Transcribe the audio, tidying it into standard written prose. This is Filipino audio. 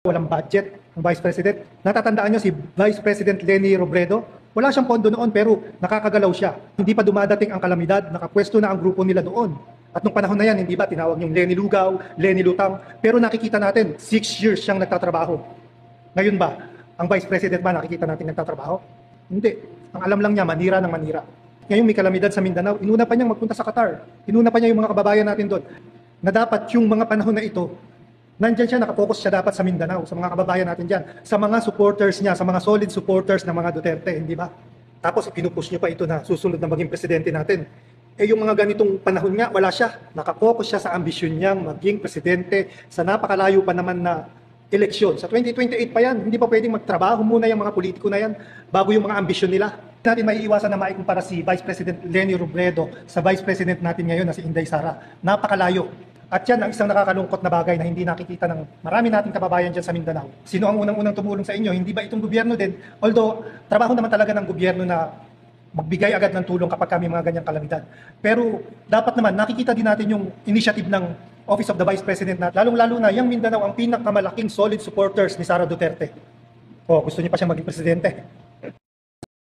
walang budget ng Vice President. Natatandaan nyo si Vice President Leni Robredo? Wala siyang pondo noon pero nakakagalaw siya. Hindi pa dumadating ang kalamidad, nakapwesto na ang grupo nila doon. At nung panahon na yan, hindi ba tinawag yung Leni Lugaw, Leni Lutang, pero nakikita natin, 6 years siyang nagtatrabaho. Ngayon ba, ang Vice President ba nakikita natin nagtatrabaho? Hindi. Ang alam lang niya, manira ng manira. Ngayon may kalamidad sa Mindanao, inuna pa niyang magpunta sa Qatar. Inuna pa niya yung mga kababayan natin doon. Na dapat yung mga panahon na ito, nandyan siya, nakapokus siya dapat sa Mindanao, sa mga kababayan natin dyan, sa mga supporters niya, sa mga solid supporters ng mga Duterte, hindi ba? Tapos pinupush niyo pa ito na susunod na maging presidente natin. Eh yung mga ganitong panahon nga, wala siya. Nakapokus siya sa ambisyon niyang maging presidente sa napakalayo pa naman na eleksyon. Sa 2028 pa yan, hindi pa pwedeng magtrabaho muna yung mga politiko na yan bago yung mga ambisyon nila. Hindi natin maiiwasan na maikumpara si Vice President Leni Robredo sa Vice President natin ngayon na si Inday Sara. Napakalayo. At yan ang isang nakakalungkot na bagay na hindi nakikita ng marami nating kababayan dyan sa Mindanao. Sino ang unang-unang tumulong sa inyo? Hindi ba itong gobyerno din? Although, trabaho naman talaga ng gobyerno na magbigay agad ng tulong kapag kami mga ganyang kalamidad. Pero dapat naman nakikita din natin yung initiative ng Office of the Vice President na lalong-lalo na yung Mindanao ang pinakamalaking solid supporters ni Sara Duterte. O, gusto niya pa siya maging presidente.